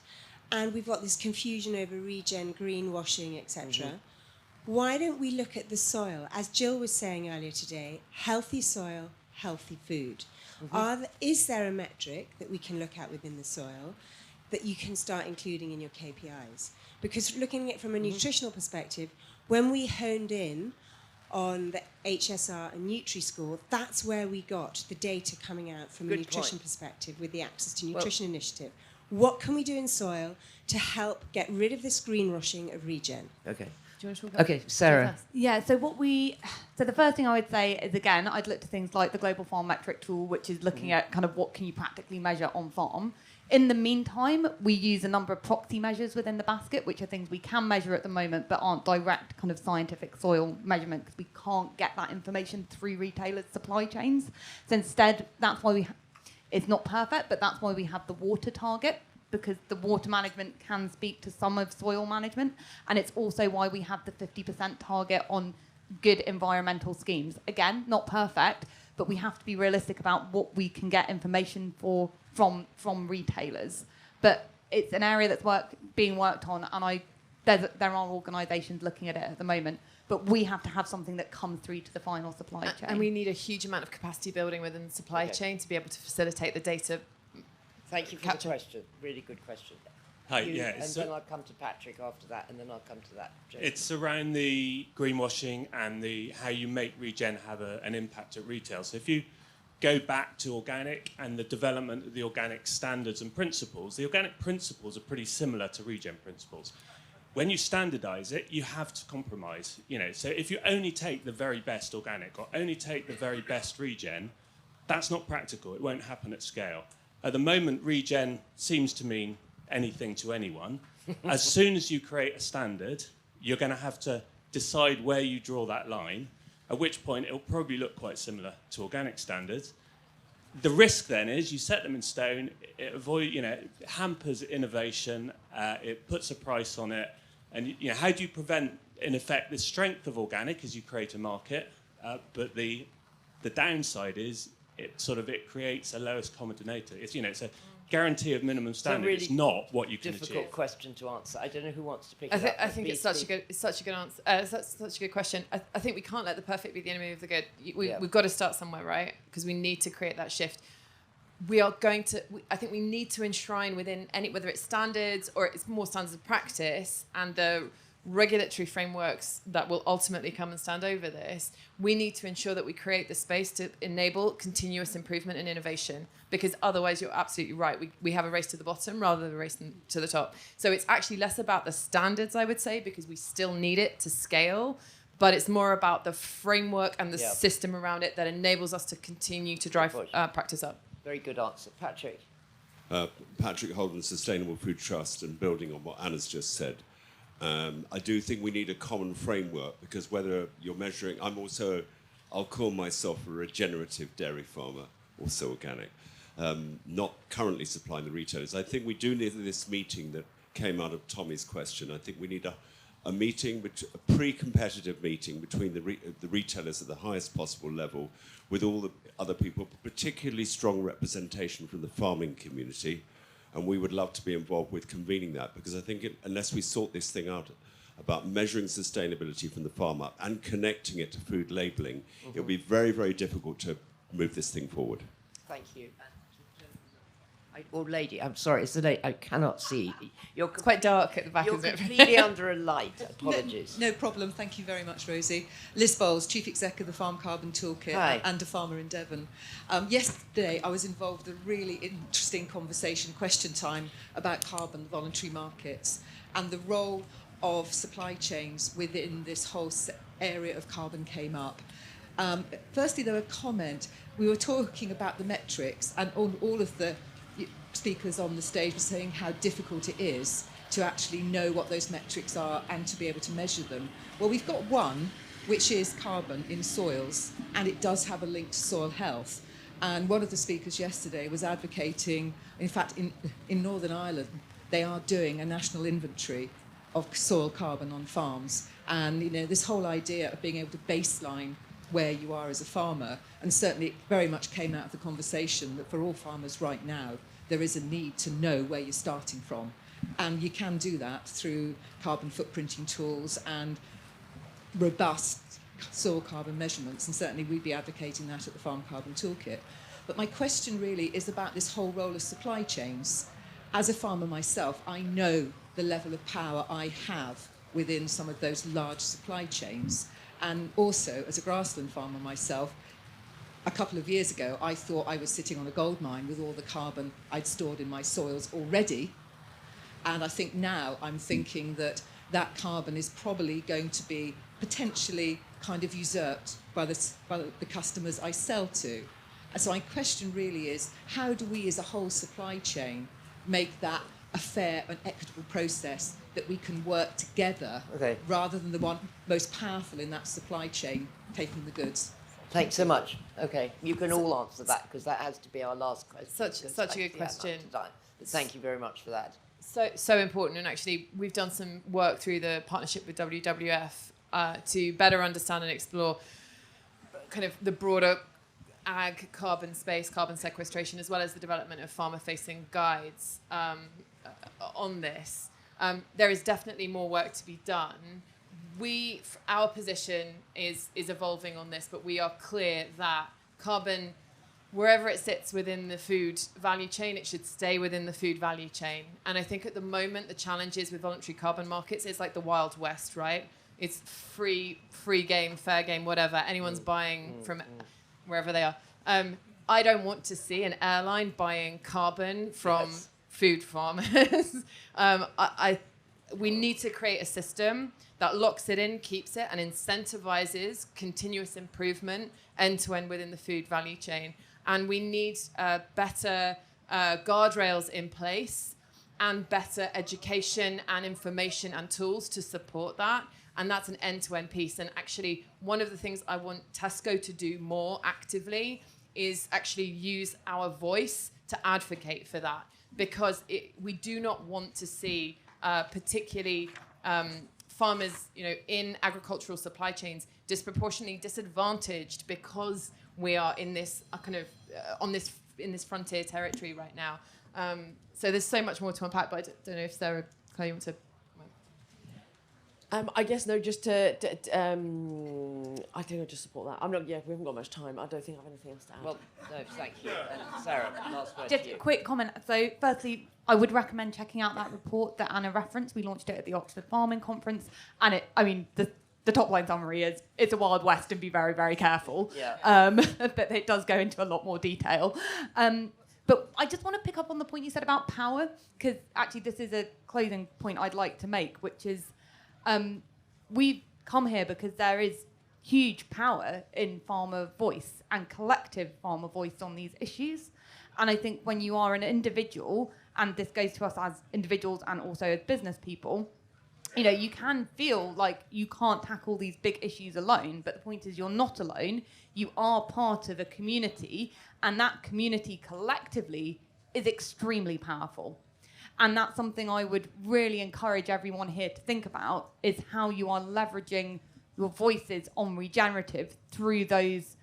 and we've got this confusion over regen, greenwashing, etc. Mm-hmm. Why don't we look at the soil? As Jill was saying earlier today, healthy soil, healthy food. Mm-hmm. Is there a metric that we can look at within the soil that you can start including in your KPIs? Because looking at it from a nutritional perspective, when we honed in on the HSR and Nutri-Score, that's where we got the data coming out from a nutrition perspective with the Access to Nutrition initiative. What can we do in soil to help get rid of this greenwashing of regen? Okay. Do you want to talk about Okay, Sarah. Yeah, so the first thing I would say is, again, I'd look to things like the Global Farm Metric Tool, which is looking at kind of what can you practically measure on farm. In the meantime, we use a number of proxy measures within the basket, which are things we can measure at the moment, but aren't direct kind of scientific soil measurement because we can't get that information through retailers' supply chains. So instead, that's why it's not perfect, but that's why we have the water target, because the water management can speak to some of soil management. And it's also why we have the 50% target on good environmental schemes. Again, not perfect, but we have to be realistic about what we can get information from retailers. But it's an area that's being worked on, and there are organisations looking at it at the moment. But we have to have something that comes through to the final supply chain. And we need a huge amount of capacity building within the supply chain to be able to facilitate the data. Thank you for the question. Really good question. Hi, And then I'll come to Patrick after that, and then I'll come to that. Jason. It's around the greenwashing and how you make regen have an impact at retail. So if you go back to organic and the development of the organic standards and principles, the organic principles are pretty similar to regen principles. When you standardise it, you have to compromise. So if you only take the very best organic or only take the very best regen, that's not practical. It won't happen at scale. At the moment, regen seems to mean anything to anyone. As soon as you create a standard, you're going to have to decide where you draw that line, at which point it'll probably look quite similar to organic standards. The risk then is you set them in stone, it hampers innovation, it puts a price on it, and how do you prevent, in effect, the strength of organic as you create a market, but the downside is it creates a lowest common denominator. It's a guarantee of minimum standard. It's not what you can achieve. Difficult question to answer. I don't know who wants to pick it up. I think it's such a good answer. Such a good question. I think we can't let the perfect be the enemy of the good. We've got to start somewhere, right? Because we need to create that shift. I think we need to enshrine within whether it's standards or it's more standards of practice and the regulatory frameworks that will ultimately come and stand over this. We need to ensure that we create the space to enable continuous improvement and innovation, because otherwise you're absolutely right. We have a race to the bottom rather than a race to the top. So it's actually less about the standards, I would say, because we still need it to scale, but it's more about the framework and the system around it that enables us to continue to drive practice up. Very good answer. Patrick. Patrick Holden, Sustainable Food Trust, and building on what Anna's just said. I do think we need a common framework, because whether you're measuring, I'll call myself a regenerative dairy farmer, also organic, not currently supplying the retailers. I think we do need this meeting that came out of Tommy's question. I think we need a pre-competitive meeting between the retailers at the highest possible level with all the other people, particularly strong representation from the farming community. And we would love to be involved with convening that, because I think unless we sort this thing out about measuring sustainability from the farm up and connecting it to food labelling, it'll be very, very difficult to move this thing forward. Thank you. Lady, I'm sorry, it's the lady. I cannot see. It's quite dark at the back, You're isn't it? completely under a light. Apologies. No problem. Thank you very much, Rosie. Liz Bowles, Chief Exec of the Farm Carbon Toolkit. Hi. And a farmer in Devon. Yesterday, I was involved in a really interesting conversation, question time, about carbon voluntary markets and the role of supply chains within this whole area of carbon came up. Firstly, there was a comment. We were talking about the metrics, and all of the speakers on the stage were saying how difficult it is to actually know what those metrics are and to be able to measure them. Well, we've got one, which is carbon in soils, and it does have a link to soil health. And one of the speakers yesterday was advocating, in fact, in Northern Ireland, they are doing a national inventory of soil carbon on farms. And, you know, this whole idea of being able to baseline where you are as a farmer, and certainly it very much came out of the conversation that for all farmers right now, there is a need to know where you're starting from. And you can do that through carbon footprinting tools and robust soil carbon measurements, and certainly we'd be advocating that at the Farm Carbon Toolkit. But my question really is about this whole role of supply chains. As a farmer myself, I know the level of power I have within some of those large supply chains. And also, as a grassland farmer myself, a couple of years ago, I thought I was sitting on a gold mine with all the carbon I'd stored in my soils already. And I think now I'm thinking that that carbon is probably going to be potentially kind of usurped by the customers I sell to. And so my question really is, how do we as a whole supply chain make that a fair and equitable process that we can work together rather than the one most powerful in that supply chain taking the goods? Thanks so much. Okay, you can all answer that, because that has to be our last question. Such a good question. But thank you very much for that. So important, and actually we've done some work through the partnership with WWF to better understand and explore kind of the broader ag carbon space, carbon sequestration, as well as the development of farmer-facing guides on this. There is definitely more work to be done. Our position is evolving on this, but we are clear that carbon, wherever it sits within the food value chain, it should stay within the food value chain. And I think at the moment, the challenges with voluntary carbon markets, it's like the Wild West, right? It's free game, fair game, whatever. Anyone's buying from wherever they are. I don't want to see an airline buying carbon from food farmers. We need to create a system that locks it in, keeps it, and incentivizes continuous improvement end-to-end within the food value chain. And we need better guardrails in place and better education and information and tools to support that. And that's an end-to-end piece. And actually, one of the things I want Tesco to do more actively is actually use our voice to advocate for that. Because we do not want to see particularly farmers, in agricultural supply chains disproportionately disadvantaged because we are in this in this frontier territory right now. So there's so much more to unpack, but I don't know if Sarah, Claire, you want to. I guess no. Just to I think I'll just support that. I'm not. Yeah, we haven't got much time. I don't think I have anything else to add. Well, no, thank you. And Sarah, last word Just to you. a quick comment. So, firstly, I would recommend checking out that report that Anna referenced. We launched it at the Oxford Farming Conference, and the top line summary is it's a Wild West and be very, very careful. Yeah. But it does go into a lot more detail. But I just want to pick up on the point you said about power, because actually this is a closing point I'd like to make, which is we've come here because there is huge power in farmer voice and collective farmer voice on these issues. And I think when you are an individual, and this goes to us as individuals and also as business people, you can feel like you can't tackle these big issues alone, but the point is you're not alone. You are part of a community, and that community collectively is extremely powerful. And that's something I would really encourage everyone here to think about, is how you are leveraging your voices on regenerative through those,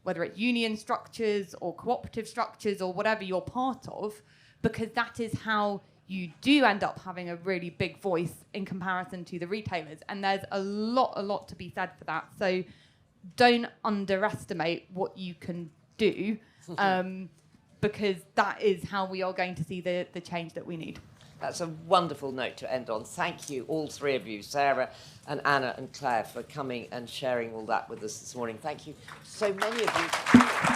whether it's union structures or cooperative structures or whatever you're part of, because that is how you do end up having a really big voice in comparison to the retailers. And there's a lot to be said for that. So don't underestimate what you can do, because that is how we are going to see the change that we need. That's a wonderful note to end on. Thank you, all three of you, Sarah and Anna and Claire, for coming and sharing all that with us this morning. Thank you, so many of you.